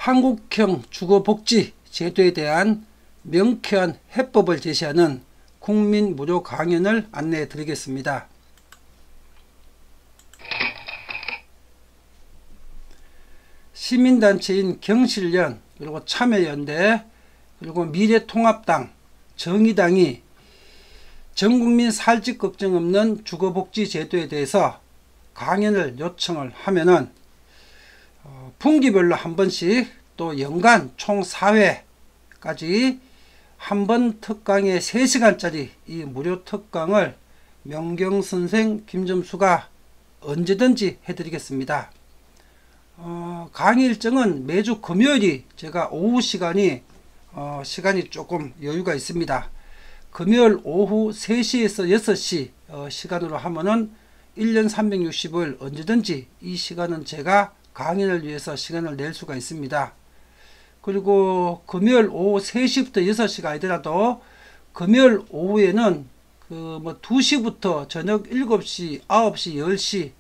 한국형 주거복지 제도에 대한 명쾌한 해법을 제시하는 국민 무료 강연을 안내해 드리겠습니다. 시민단체인 경실련, 그리고 참여연대, 그리고 미래통합당, 정의당이 전국민 살집 걱정 없는 주거복지 제도에 대해서 강연을 요청을 하면은 분기별로 한 번씩, 또 연간 총 4회까지 한 번 특강에 3시간짜리 이 무료 특강을 명경선생 김점수가 언제든지 해드리겠습니다. 강의 일정은 매주 금요일이 제가 오후 시간이 조금 여유가 있습니다. 금요일 오후 3시에서 6시 시간으로 하면은 1년 365일 언제든지 이 시간은 제가 강연을 위해서 시간을 낼 수가 있습니다. 그리고 금요일 오후 3시부터 6시가 아니더라도 금요일 오후에는 2시부터 저녁 7시, 9시, 10시,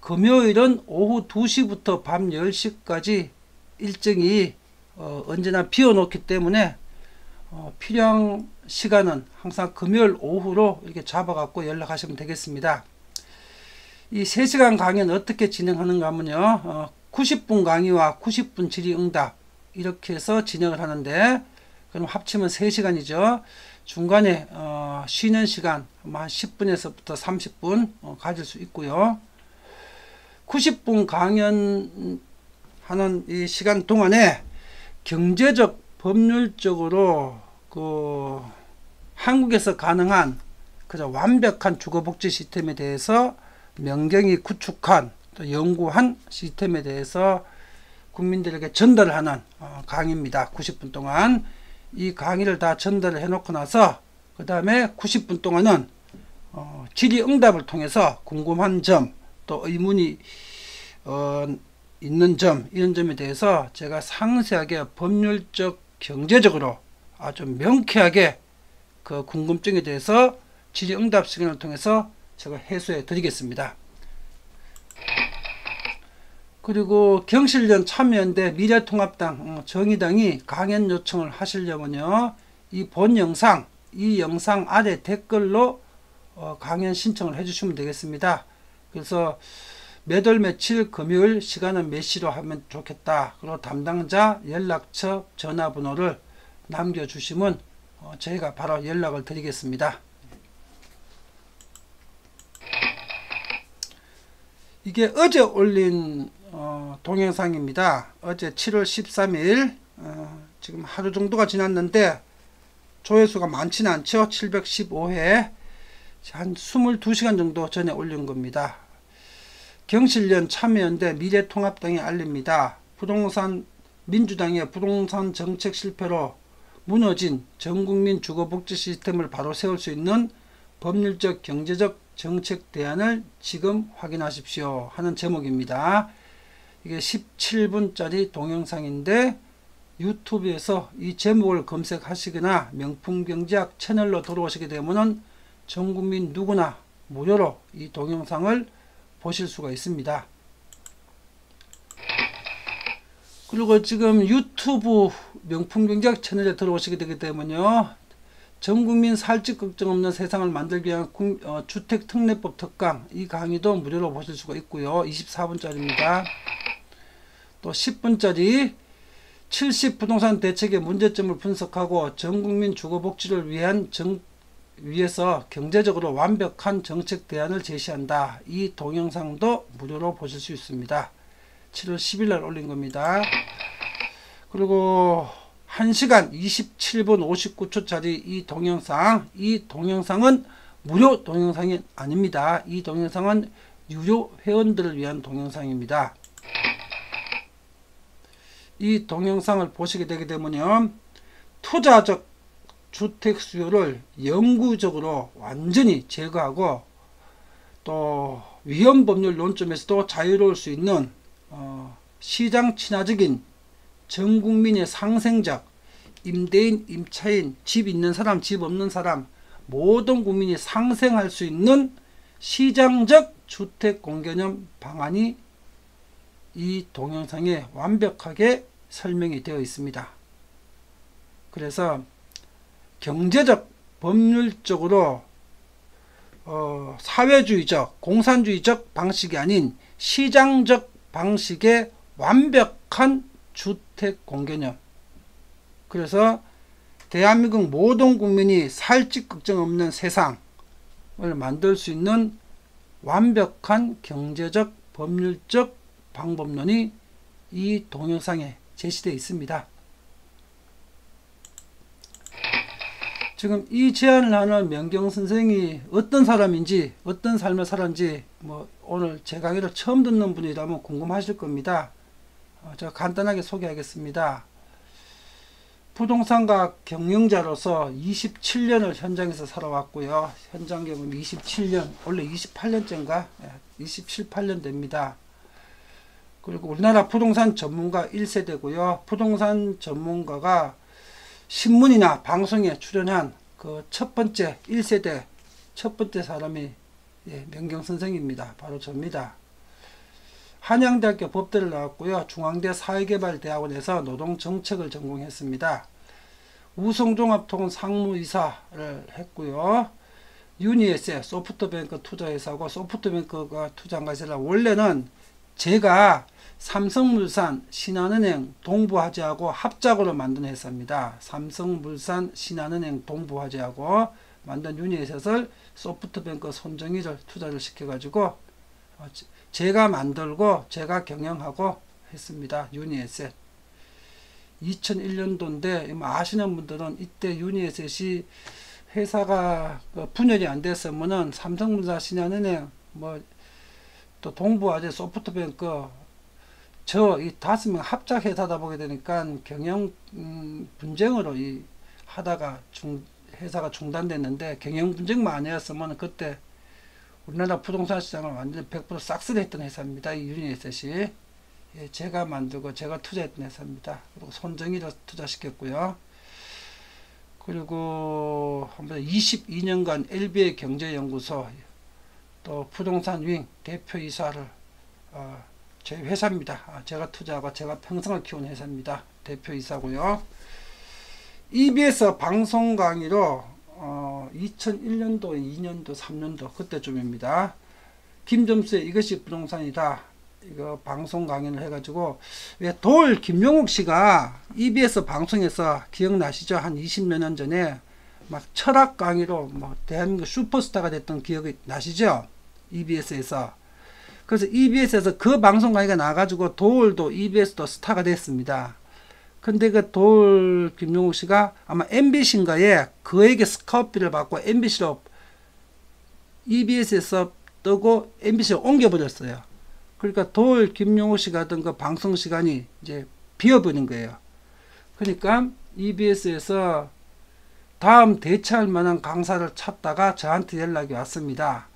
금요일은 오후 2시부터 밤 10시까지 일정이 언제나 비워놓기 때문에 필요한 시간은 항상 금요일 오후로 이렇게 잡아갖고 연락하시면 되겠습니다. 이 3시간 강의는 어떻게 진행하는가 하면요, 90분 강의와 90분 질의응답 이렇게 해서 진행을 하는데, 그럼 합치면 3시간이죠. 중간에 쉬는 시간 한 10분에서부터 30분 가질 수 있고요. 90분 강연하는 이 시간 동안에 경제적, 법률적으로 한국에서 가능한 완벽한 주거복지 시스템에 대해서 명경이 구축한, 또 연구한 시스템에 대해서 국민들에게 전달하는 강의입니다. 90분 동안 이 강의를 다 전달을 해놓고 나서 그 다음에 90분 동안은 질의응답을 통해서 궁금한 점, 또 의문이 있는 점, 이런 점에 대해서 제가 상세하게 법률적, 경제적으로 아주 명쾌하게 그 궁금증에 대해서 질의응답 시간을 통해서 제가 해소해 드리겠습니다. 그리고 경실련, 참여연대, 미래통합당, 정의당이 강연 요청을 하시려면요, 이 본 영상, 이 영상 아래 댓글로 강연 신청을 해주시면 되겠습니다. 그래서 몇 월 며칠 금요일 시간은 몇 시로 하면 좋겠다, 그리고 담당자 연락처 전화번호를 남겨주시면 저희가 바로 연락을 드리겠습니다. 이게 어제 올린 동영상입니다. 어제 7월 13일 지금 하루 정도가 지났는데 조회수가 많지는 않죠. 715회, 한 22시간 정도 전에 올린 겁니다. 경실련, 참여연대, 미래통합당이 알립니다. 민주당의 부동산 정책 실패로 무너진 전국민 주거복지 시스템을 바로 세울 수 있는 법률적, 경제적 정책 대안을 지금 확인하십시오 하는 제목입니다. 이게 17분짜리 동영상인데 유튜브에서 이 제목을 검색하시거나 명품경제학 채널로 들어오시게 되면 전국민 누구나 무료로 이 동영상을 보실 수가 있습니다. 그리고 지금 유튜브 명품경제학 채널에 들어오시게 되기 때문에요, 전국민 살집 걱정 없는 세상을 만들기 위한 주택특례법 특강, 이 강의도 무료로 보실 수가 있고요. 24분짜리입니다. 또 10분짜리 70 부동산 대책의 문제점을 분석하고 전국민 주거복지를 위해서 경제적으로 완벽한 정책 대안을 제시한다. 이 동영상도 무료로 보실 수 있습니다. 7월 10일 날 올린 겁니다. 그리고 1시간 27분 59초짜리 이 동영상은 무료 동영상이 아닙니다. 이 동영상은 유료 회원들을 위한 동영상입니다. 이 동영상을 보시게 되게 되면요, 투자적 주택 수요를 영구적으로 완전히 제거하고, 또 위헌 법률 논점에서도 자유로울 수 있는 시장 친화적인 전국민의 상생적, 임대인, 임차인, 집 있는 사람, 집 없는 사람 모든 국민이 상생할 수 있는 시장적 주택 공개념 방안이 이 동영상에 완벽하게 설명이 되어 있습니다. 그래서 경제적, 법률적으로 사회주의적, 공산주의적 방식이 아닌 시장적 방식의 완벽한 주택 공개념. 그래서 대한민국 모든 국민이 살집 걱정 없는 세상을 만들 수 있는 완벽한 경제적, 법률적 방법론이 이 동영상에 제시되어 있습니다. 지금 이 제안을 하는 명경 선생이 어떤 사람인지, 어떤 삶을 살았는지 오늘 제 강의를 처음 듣는 분이라면 궁금하실 겁니다. 제가 간단하게 소개하겠습니다. 부동산가 경영자로서 27년을 현장에서 살아왔고요. 현장 경험 27년, 원래 28년째인가? 27, 8년 됩니다. 그리고 우리나라 부동산 전문가 1세대고요. 부동산 전문가가 신문이나 방송에 출연한 그 첫 번째 1세대 첫 번째 사람이 명경 선생입니다. 바로 저입니다. 한양대학교 법대를 나왔고요. 중앙대 사회개발대학원에서 노동정책을 전공했습니다. 우성종합통운 상무이사를 했고요. 유니에셋 소프트뱅크 투자회사고, 소프트뱅크가 투자한 것이라 원래는 제가 삼성물산, 신한은행, 동부화재하고 합작으로 만든 회사입니다. 삼성물산, 신한은행, 동부화재하고 만든 유니에셋을 소프트뱅크 손정희를 투자를 시켜가지고 제가 만들고 제가 경영하고 했습니다. 유니에셋. 2001년도인데 아시는 분들은 이때 유니에셋이 회사가 분열이 안 됐으면은 삼성물산, 신한은행, 또 동부화재, 소프트뱅크 저 이 5명 합작 회사다 보게 되니까 경영 분쟁으로 하다가 회사가 중단됐는데, 경영 분쟁만 아니었으면 그때 우리나라 부동산 시장을 완전히 100% 싹쓸이 했던 회사입니다. 이 유니에셋이. 제가 만들고 제가 투자했던 회사입니다. 그리고 손정희를 투자시켰고요. 그리고 22년간 LBA 경제연구소 또 부동산 윙 대표이사를 제 회사입니다. 제가 투자하고 제가 평생을 키운 회사입니다. 대표이사고요. EBS 방송 강의로 2001년도, 2년도, 3년도 그때쯤입니다. 김점수의 이것이 부동산이다. 이거 방송 강의를 해가지고, 왜 돌 김용욱 씨가 EBS 방송에서 기억나시죠? 한 20몇 년 전에 막 철학 강의로 대한민국 슈퍼스타가 됐던 기억이 나시죠? EBS에서. 그래서 EBS에서 그 방송 강의가 나가지고 돌도 EBS도 스타가 됐습니다. 근데 그 돌 김용욱 씨가 아마 MBC인가에 그에게 스카우트비를 받고 MBC로 EBS에서 뜨고 MBC로 옮겨버렸어요. 그러니까 돌 김용욱 씨가 하던 그 방송 시간이 이제 비어버린 거예요. 그러니까 EBS에서 다음 대체할 만한 강사를 찾다가 저한테 연락이 왔습니다.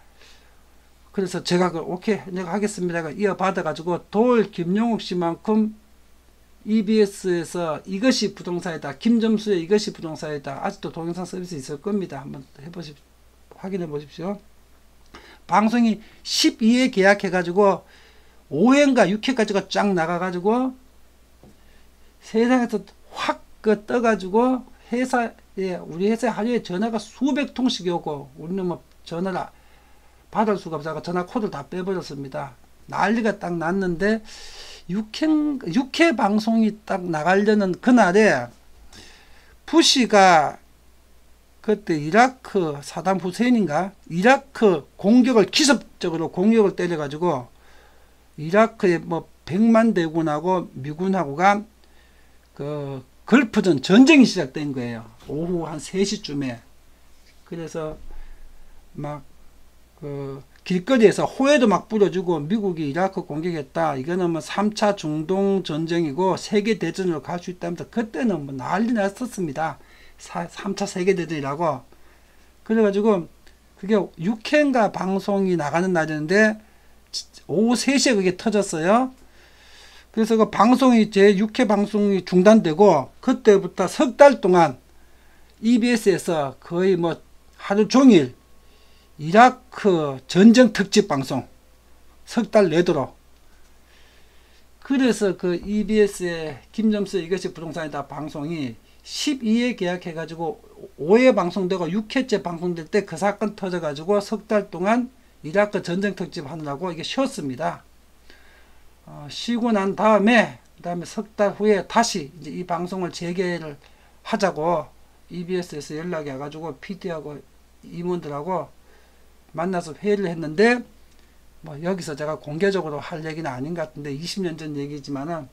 그래서 제가 오케이 내가 하겠습니다. 이어받아 가지고 돌 김용욱 씨만큼 EBS에서 이것이 부동산이다, 김점수의 이것이 부동산이다, 아직도 동영상 서비스 있을 겁니다. 한번 해보십시오. 확인해 보십시오. 방송이 12회 계약해 가지고 5회인가 6회까지가 쫙 나가 가지고 세상에서 확 떠 가지고 회사에, 우리 회사에 하루에 전화가 수백 통씩 오고, 우리는 전화를 받을 수가 없어서 전화 코드를 다 빼버렸습니다. 난리가 딱 났는데 6회 방송이 딱 나가려는 그날에 부시가 그때 이라크 사담 후세인인가 이라크 공격을 기습적으로 공격을 때려가지고 이라크의 100만 대군하고 미군하고가 그 걸프전 전쟁이 시작된 거예요. 오후 한 3시쯤에. 그래서 막 그 길거리에서 호에도 막 뿌려주고 미국이 이라크 공격했다. 이거는 3차 중동 전쟁이고 세계 대전으로 갈 수 있다면서 그때는 난리 났었습니다. 3차 세계 대전이라고. 그래가지고 그게 6회인가 방송이 나가는 날이었는데 오후 3시에 그게 터졌어요. 그래서 그 방송이 제 6회 방송이 중단되고 그때부터 석 달 동안 EBS에서 거의 하루 종일 이라크 전쟁 특집 방송 석 달 내도록 그래서 그 EBS의 김점수의 이것이 부동산이다 방송이 12회 계약해가지고 5회 방송되고 6회째 방송될 때 그 사건 터져가지고 석 달 동안 이라크 전쟁 특집 하느라고 이게 쉬었습니다. 쉬고 난 다음에 석 달 후에 다시 이제 이 방송을 재개를 하자고 EBS에서 연락이 와가지고 PD하고 임원들하고 만나서 회의를 했는데 뭐 여기서 제가 공개적으로 할 얘기는 아닌 것 같은데 20년 전 얘기지만은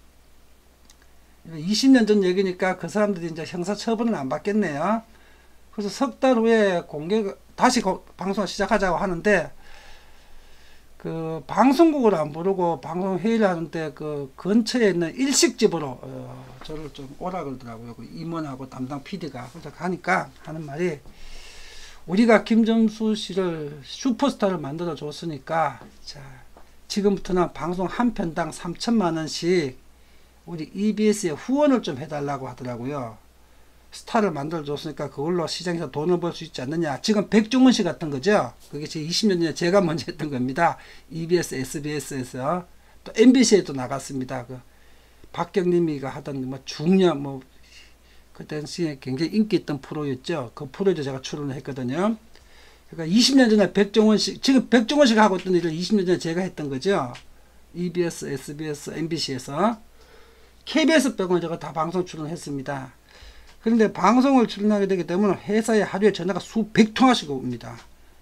20년 전 얘기니까 그 사람들이 이제 형사처분은 안 받겠네요. 그래서 석 달 후에 다시 방송을 시작하자고 하는데 그 방송국을 안 부르고 방송 회의를 하는데 그 근처에 있는 일식집으로 저를 좀 오라 그러더라고요. 그 임원하고 담당 PD가. 그래서 가니까 하는 말이 우리가 김점수 씨를 슈퍼스타를 만들어 줬으니까 자 지금부터는 방송 한 편당 3천만 원씩 우리 EBS에 후원을 좀 해달라고 하더라고요. 스타를 만들어 줬으니까 그걸로 시장에서 돈을 벌 수 있지 않느냐. 지금 백종원 씨 같은 거죠. 그게 제 20년 전에 제가 먼저 했던 겁니다. EBS, SBS에서 또 MBC에도 나갔습니다. 그 박경림이가 하던 뭐 중년 그 당시에 굉장히 인기 있던 프로였죠. 그 프로에도 제가 출연을 했거든요. 그러니까 20년 전에 백종원 씨, 지금 백종원 씨가 하고 있던 일을 20년 전에 제가 했던 거죠. EBS, SBS, MBC에서. KBS 빼고는 제가 다 방송 출연했습니다. 그런데 방송을 출연하게 되기 때문에 회사에 하루에 전화가 수백 통화씩 옵니다.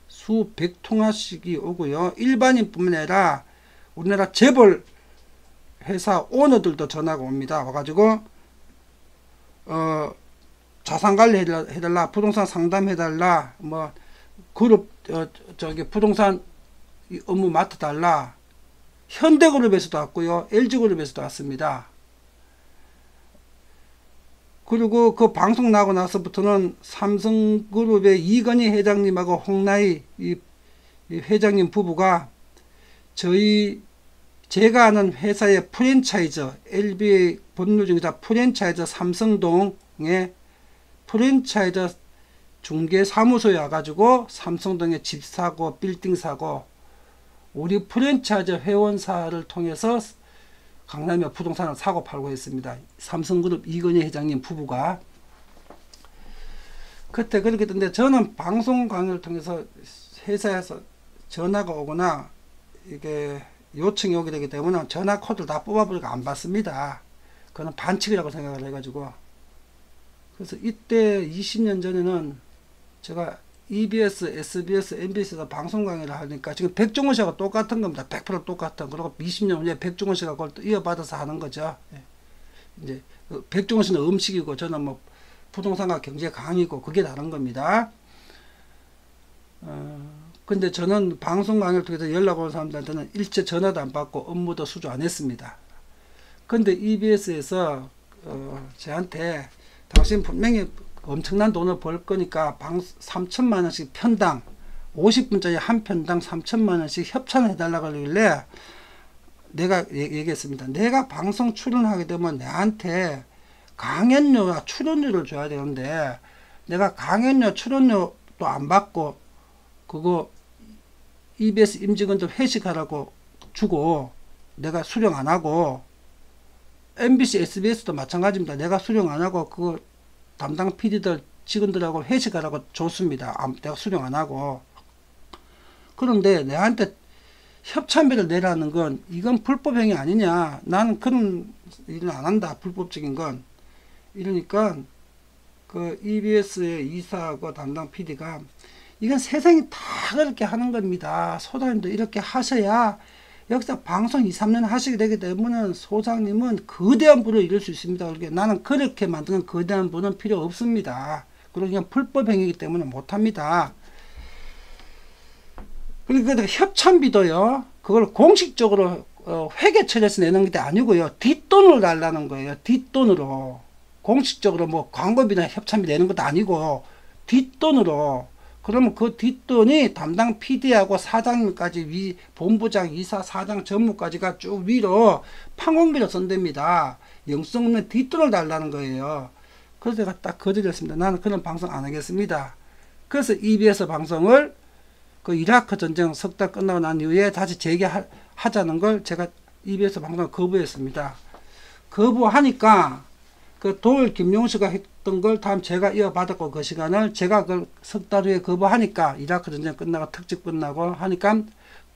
수백 통화씩이 오고요. 일반인뿐만 아니라 우리나라 재벌 회사 오너들도 전화가 옵니다. 와가지고 자산관리 해달라, 부동산 상담해달라, 뭐 그룹 부동산 업무 맡아달라. 현대그룹에서도 왔고요, LG그룹에서도 왔습니다. 그리고 그 방송 나고 나서부터는 삼성그룹의 이건희 회장님하고 홍나희 이 회장님 부부가 제가 아는 회사의 프랜차이저, LB의 법률중개사 프랜차이저 삼성동에 프랜차이저 중개사무소에 와가지고 삼성동에 집 사고 빌딩 사고 우리 프랜차이저 회원사를 통해서 강남에 부동산을 사고 팔고 했습니다. 삼성그룹 이건희 회장님 부부가. 그때 그렇게 했는데 저는 방송 강의를 통해서 회사에서 전화가 오거나 이게 요청이 오게 되기 때문에 전화 코드를 다 뽑아버리고 안 받습니다. 그거는 반칙이라고 생각을 해가지고. 그래서 이때 20년 전에는 제가 EBS, SBS, MBC에서 방송 강의를 하니까 지금 백종원 씨하고 똑같은 겁니다. 100% 똑같은. 그리고 20년 후에 백종원 씨가 그걸 또 이어받아서 하는 거죠. 이제 백종원 씨는 음식이고 저는 뭐 부동산과 경제 강의고 그게 다른 겁니다. 근데 저는 방송 강의를 통해서 연락 온 사람들한테는 일체 전화도 안 받고 업무도 수주 안 했습니다. 근데 EBS에서 저한테 당신 분명히 엄청난 돈을 벌 거니까 3천만 원씩 편당 50분짜리 한 편당 3천만 원씩 협찬을 해달라고 하길래 내가 얘기했습니다. 내가 방송 출연하게 되면 내한테 강연료와 출연료를 줘야 되는데 내가 강연료 출연료도 안 받고 그거 EBS 임직원들 회식하라고 주고 내가 수령 안 하고 MBC, SBS도 마찬가지입니다. 내가 수령 안 하고 그거 담당 PD들 직원들하고 회식하라고 줬습니다. 내가 수령 안 하고. 그런데 내한테 협찬비를 내라는 건 이건 불법행위 아니냐. 나는 그런 일은 안 한다. 불법적인 건. 이러니까 그 EBS의 이사하고 담당 PD가 이건 세상이 다 그렇게 하는 겁니다. 소장님도 이렇게 하셔야 여기서 방송 2, 3년 하시게 되기 때문에 소장님은 거대한 부를 이룰 수 있습니다. 그렇게 나는 그렇게 만드는 거대한 부는 필요 없습니다. 그리고 그냥 불법행위이기 때문에 못합니다. 그러니까 협찬비도요. 그걸 공식적으로 회계 처리해서 내는 게 아니고요. 뒷돈을 달라는 거예요. 뒷돈으로. 공식적으로 뭐 광고비나 협찬비 내는 것도 아니고 뒷돈으로. 그러면 그 뒷돈이 담당 PD하고 사장님까지 본부장, 이사, 사장, 전무까지가 쭉 위로 판공비로 선답니다. 영성 없는 뒷돈을 달라는 거예요. 그래서 제가 딱 거절했습니다. 나는 그런 방송 안 하겠습니다. 그래서 EBS 방송을 그 이라크 전쟁 석 달 끝나고 난 이후에 다시 재개하자는 걸 제가 EBS 방송을 거부했습니다. 거부하니까 그 도일 김용수가 했던 걸 다음 제가 이어받았고, 그 시간을 제가 그 석 달 후에 거부하니까 이라크 전쟁 끝나고 특집 끝나고 하니까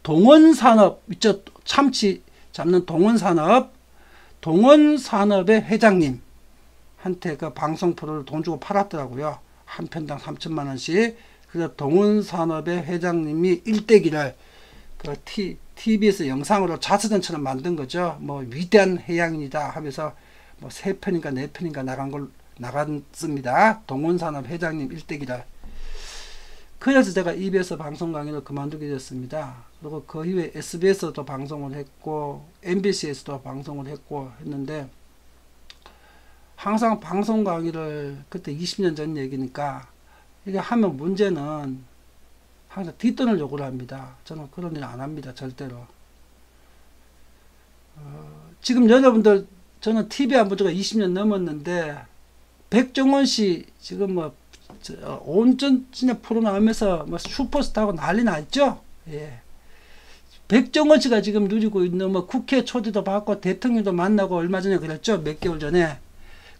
동원산업, 이쪽 참치 잡는 동원산업의 회장님 한테 그 방송 프로를 돈 주고 팔았더라고요. 한 편당 3천만 원씩. 그래서 동원산업의 회장님이 일대기를 그 TBS 영상으로 자서전처럼 만든 거죠. 뭐 위대한 해양인이다 하면서 뭐 3편인가 4편인가 나갔습니다. 동원산업 회장님 일대기를. 그래서 제가 EBS 방송 강의를 그만두게 됐습니다. 그리고 그 이후에 SBS도 방송을 했고 MBC에서도 방송을 했고 했는데, 항상 방송 강의를 그때 20년 전 얘기니까 이게 하면 문제는 항상 뒷돈을 요구를 합니다. 저는 그런 일 안 합니다. 절대로. 지금 여러분들, 저는 TV 안 본 지가 20년 넘었는데 백종원 씨 지금 뭐 온전 진짜 프로 나오면서 뭐 슈퍼스타하고 난리 났죠. 예. 백종원 씨가 지금 누리고 있는 뭐 국회 초대도 받고 대통령도 만나고 얼마 전에 그랬죠. 몇 개월 전에.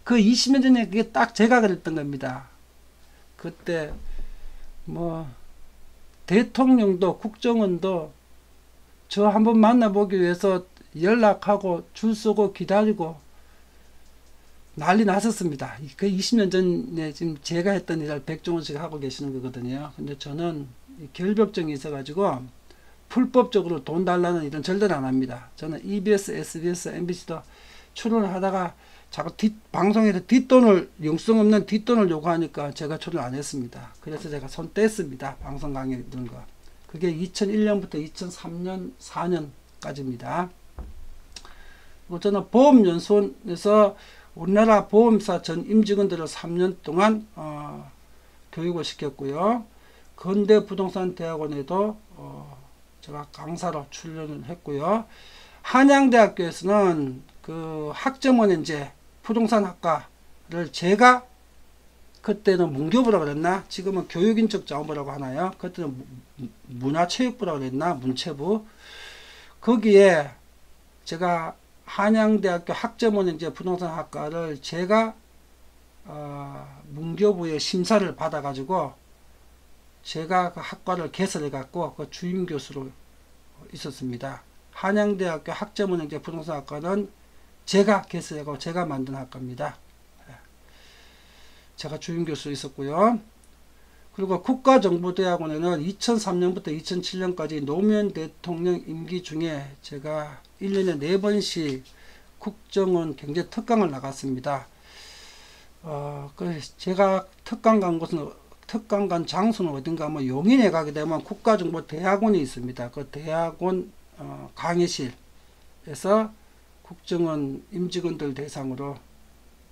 그 20년 전에 그게 딱 제가 그랬던 겁니다. 그때 뭐 대통령도 국정원도 저 한번 만나보기 위해서 연락하고 줄 서고 기다리고 난리 났었습니다. 그 20년 전에 지금 제가 했던 일을 백종원 씨가 하고 계시는 거거든요. 근데 저는 결벽증이 있어가지고 불법적으로 돈 달라는 일은 절대로 안 합니다. 저는 EBS, SBS, MBC도 출연을 하다가 자꾸 방송에서 뒷돈을, 영성 없는 뒷돈을 요구하니까 제가 출연 안 했습니다. 그래서 제가 손 뗐습니다. 방송 강의 드는 거. 그게 2001년부터 2003년, 4년까지입니다. 그리고 저는 보험연수원에서 우리나라 보험사 전 임직원들을 3년 동안 교육을 시켰고요. 건대부동산대학원에도 제가 강사로 출연을 했고요. 한양대학교에서는 그 학점원인제 부동산학과를 제가 그때는 문교부라 그랬나? 지금은 교육인적자원부라고 하나요? 그때는 문화체육부라 그랬나? 문체부. 거기에 제가 한양대학교 학점원인제 부동산학과를 제가 문교부의 심사를 받아가지고 제가 그 학과를 개설해 갖고 그 주임 교수로 있었습니다. 한양대학교 학점원인제 부동산학과는 제가 개설하고 제가 만든 학과입니다. 제가 주임 교수 있었고요. 그리고 국가정보대학원에는 2003년부터 2007년까지 노무현 대통령 임기 중에 제가 1년에 4번씩 국정원 경제 특강을 나갔습니다. 제가 특강 간 곳은, 특강 간 장소는 어딘가 하면 용인에 가게 되면 국가정보대학원이 있습니다. 그 대학원 강의실에서 국정원 임직원들 대상으로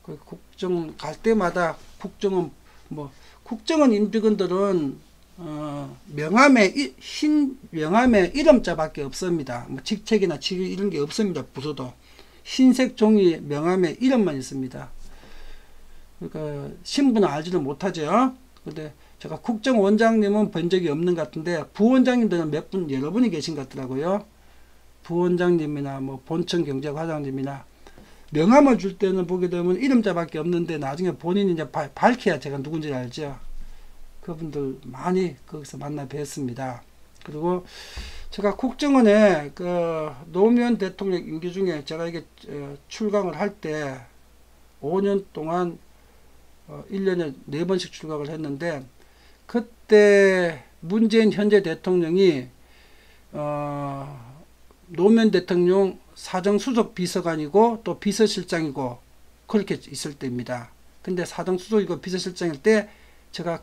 그 국정원 갈 때마다 국정원 임직원들은 명함에 흰 명함에 이름자밖에 없습니다. 뭐 직책이나 직위 이런 게 없습니다. 부서도 흰색 종이 명함에 이름만 있습니다. 그러니까 신분은 알지를 못하죠. 근데 제가 국정원장님은 본 적이 없는 것 같은데 부원장님들은 여러 분이 계신 것 같더라고요. 부원장님이나 뭐 본청 경제과장님이나 명함을 줄 때는 보게 되면 이름자밖에 없는데 나중에 본인이 이제 밝혀야 제가 누군지 알죠. 그분들 많이 거기서 만나 뵀습니다. 그리고 제가 국정원에 그 노무현 대통령 임기 중에 제가 이게 출강을 할 때 5년 동안 1년에 4번씩 출강을 했는데, 그때 문재인 현재 대통령이 노무현 대통령 사정수석 비서관이고 또 비서실장이고 그렇게 있을 때입니다. 근데 사정수석이고 비서실장일 때 제가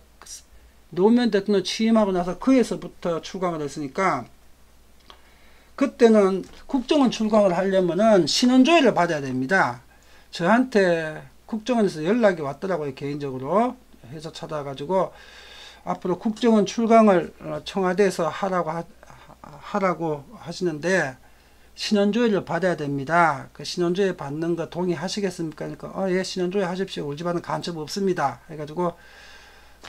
노무현 대통령 취임하고 나서 그에서부터 출강을 했으니까, 그때는 국정원 출강을 하려면은 신원조회를 받아야 됩니다. 저한테 국정원에서 연락이 왔더라고요. 개인적으로 해서 찾아가지고 앞으로 국정원 출강을 청와대에서 하라고 하시는데 신원조회를 받아야 됩니다. 그 신원조회 받는 거 동의하시겠습니까? 그러니까 예, 신원조회 하십시오. 우리 집안은 간첩 없습니다. 해가지고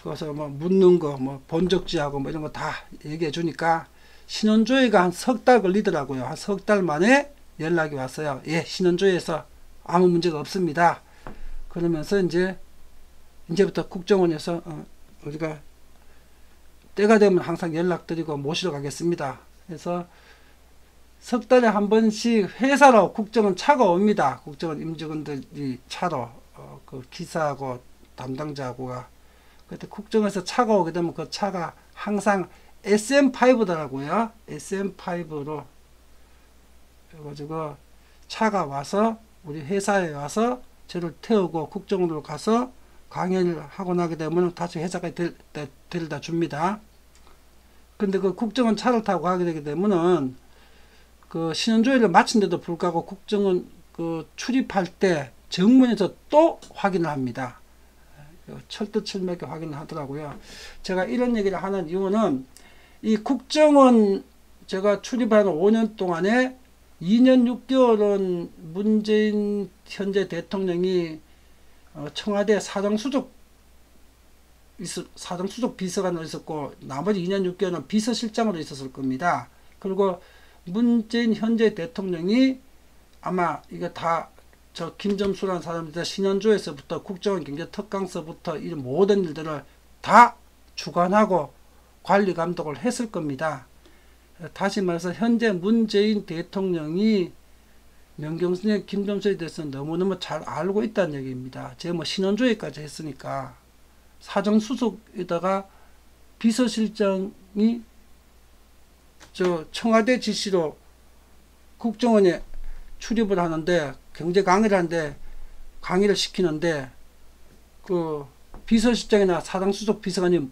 그래서 뭐 묻는 거, 뭐 본적지하고 뭐 이런 거 다 얘기해 주니까 신원조회가 한 석 달 걸리더라고요. 한 석 달 만에 연락이 왔어요. 예, 신원조회에서 아무 문제가 없습니다. 그러면서 이제부터 국정원에서 우리가 때가 되면 항상 연락드리고 모시러 가겠습니다. 그래서 석 달에 한 번씩 회사로 국정원 차가 옵니다. 국정원 임직원들이 차로 그 기사하고 담당자하고가 그때 국정원에서 차가 오게 되면 그 차가 항상 SM5더라고요. SM5로 해가지고 차가 와서 우리 회사에 와서 저를 태우고 국정원으로 가서 강연을 하고 나게 되면 다시 회사까지 데려다 줍니다. 근데 그 국정원 차를 타고 가게 되게 되면은 그 신원조회를 마친데도 불구하고 국정원 그 출입할 때 정문에서 또 확인을 합니다. 철두철미하게 확인을 하더라고요. 제가 이런 얘기를 하는 이유는 이 국정원 제가 출입하는 5년 동안에 2년 6개월은 문재인 현재 대통령이 청와대 사정수석 비서관으로 있었고 나머지 2년 6개월은 비서실장으로 있었을 겁니다. 그리고 문재인 현재 대통령이 아마 이거 다 저 김점수라는 사람들 신원조에서부터 국정원 경제특강서부터 이 모든 일들을 다 주관하고 관리 감독을 했을 겁니다. 다시 말해서 현재 문재인 대통령이 명경선의 김점수에 대해서 너무너무 잘 알고 있다는 얘기입니다. 제가 뭐 신원조회까지 했으니까 사정수석에다가 비서실장이 저 청와대 지시로 국정원에 출입을 하는데 경제 강의를 하는데 강의를 시키는데 그 비서실장이나 사장수석 비서관이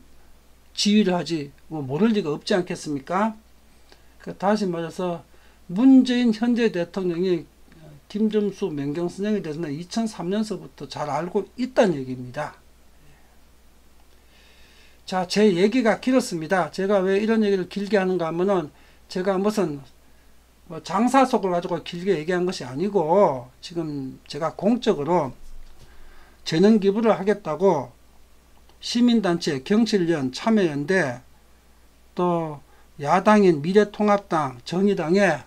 지휘를 하지 뭐 모를 리가 없지 않겠습니까? 다시 말해서 문재인 현재 대통령이 김점수 명경선생에 대해서는 2003년서부터 잘 알고 있다는 얘기입니다. 자, 제 얘기가 길었습니다. 제가 왜 이런 얘기를 길게 하는가 하면은 제가 무슨 장사 속을 가지고 길게 얘기한 것이 아니고 지금 제가 공적으로 재능 기부를 하겠다고 시민단체, 경실련, 참여연대 또 야당인 미래통합당, 정의당에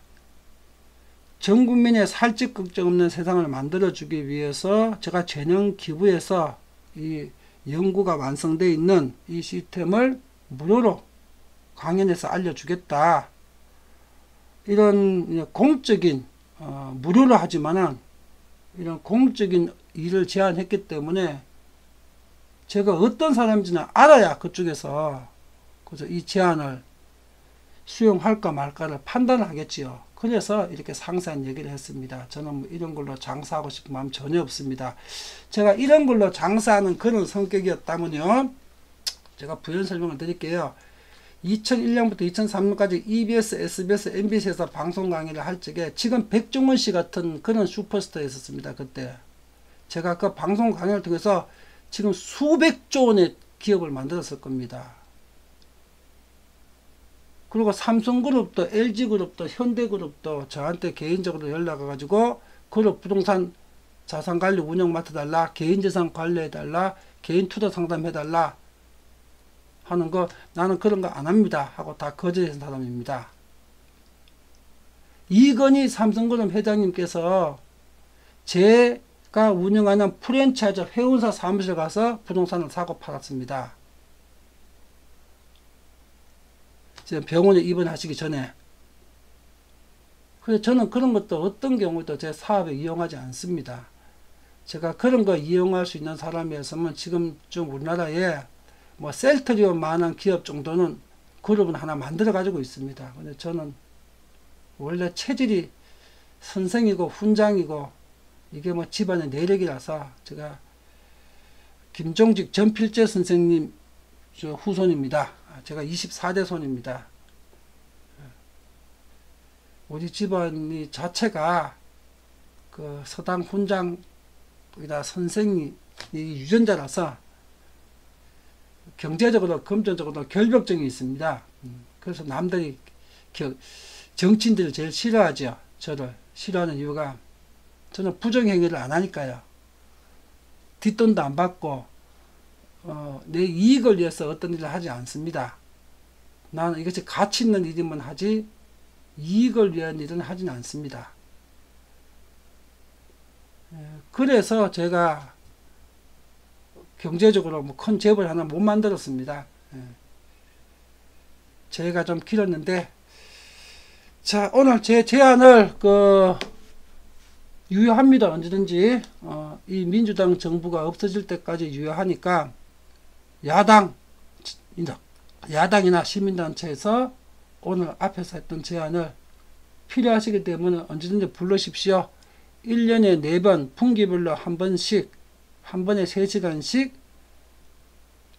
전 국민의 살집 걱정 없는 세상을 만들어주기 위해서 제가 재능 기부해서 이 연구가 완성되어 있는 이 시스템을 무료로 강연해서 알려주겠다. 이런 공적인 무료로 하지만은 이런 공적인 일을 제안했기 때문에 제가 어떤 사람인지는 알아야 그쪽에서 그래서 이 제안을 수용할까 말까를 판단을 하겠지요. 그래서 이렇게 상세한 얘기를 했습니다. 저는 뭐 이런 걸로 장사하고 싶은 마음 전혀 없습니다. 제가 이런 걸로 장사하는 그런 성격이었다면요. 제가 부연 설명을 드릴게요. 2001년부터 2003년까지 EBS, SBS, MBC에서 방송 강의를 할 적에 지금 백종원 씨 같은 그런 슈퍼스타에 있었습니다. 그때 제가 그 방송 강의를 통해서 지금 수백조 원의 기업을 만들었을 겁니다. 그리고 삼성그룹도 LG그룹도 현대그룹도 저한테 개인적으로 연락 와가지고 그룹 부동산 자산관리 운영 맡아달라, 개인재산 관리해달라, 개인 투자 상담해달라 하는 거 나는 그런 거 안 합니다 하고 다 거절한 사람입니다. 이건희 삼성그룹 회장님께서 제가 운영하는 프랜차이즈 회원사 사무실 가서 부동산을 사고 팔았습니다. 지금 병원에 입원하시기 전에. 그래서 저는 그런 것도 어떤 경우도 제 사업에 이용하지 않습니다. 제가 그런 거 이용할 수 있는 사람이었으면 지금 좀 우리나라에 뭐 셀트리온만한 기업 정도는 그룹은 하나 만들어 가지고 있습니다. 근데 저는 원래 체질이 선생이고 훈장이고 이게 뭐 집안의 내력이라서 제가 김종직 전필재 선생님 저 후손입니다. 제가 24대 손입니다. 우리 집안이 자체가 그 서당 훈장이나 선생이 유전자라서 경제적으로 금전적으로 결벽증이 있습니다. 그래서 남들이 정치인들을 제일 싫어하죠. 저를 싫어하는 이유가 저는 부정행위를 안 하니까요. 뒷돈도 안 받고 내 이익을 위해서 어떤 일을 하지 않습니다. 나는 이것이 가치 있는 일이면 하지 이익을 위한 일은 하지는 않습니다. 그래서 제가 경제적으로 뭐 큰 재벌 하나 못 만들었습니다. 제가 좀 길었는데, 자, 오늘 제 제안을 유효합니다. 언제든지 이 민주당 정부가 없어질 때까지 유효하니까 야당이나 시민단체에서 오늘 앞에서 했던 제안을 필요하시기 때문에 언제든지 불러십시오. 1년에 4번 분기별로 한 번씩 한 번에 3시간씩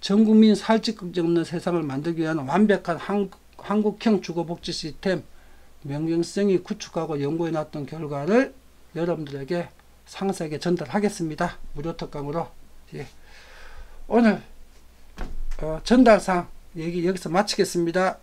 전국민 살찌 걱정 없는 세상을 만들기 위한 완벽한 한국형 주거복지 시스템 명경성이 구축하고 연구해 놨던 결과를 여러분들에게 상세하게 전달하겠습니다. 무료 특강으로. 예. 오늘 전달상 얘기 여기서 마치겠습니다.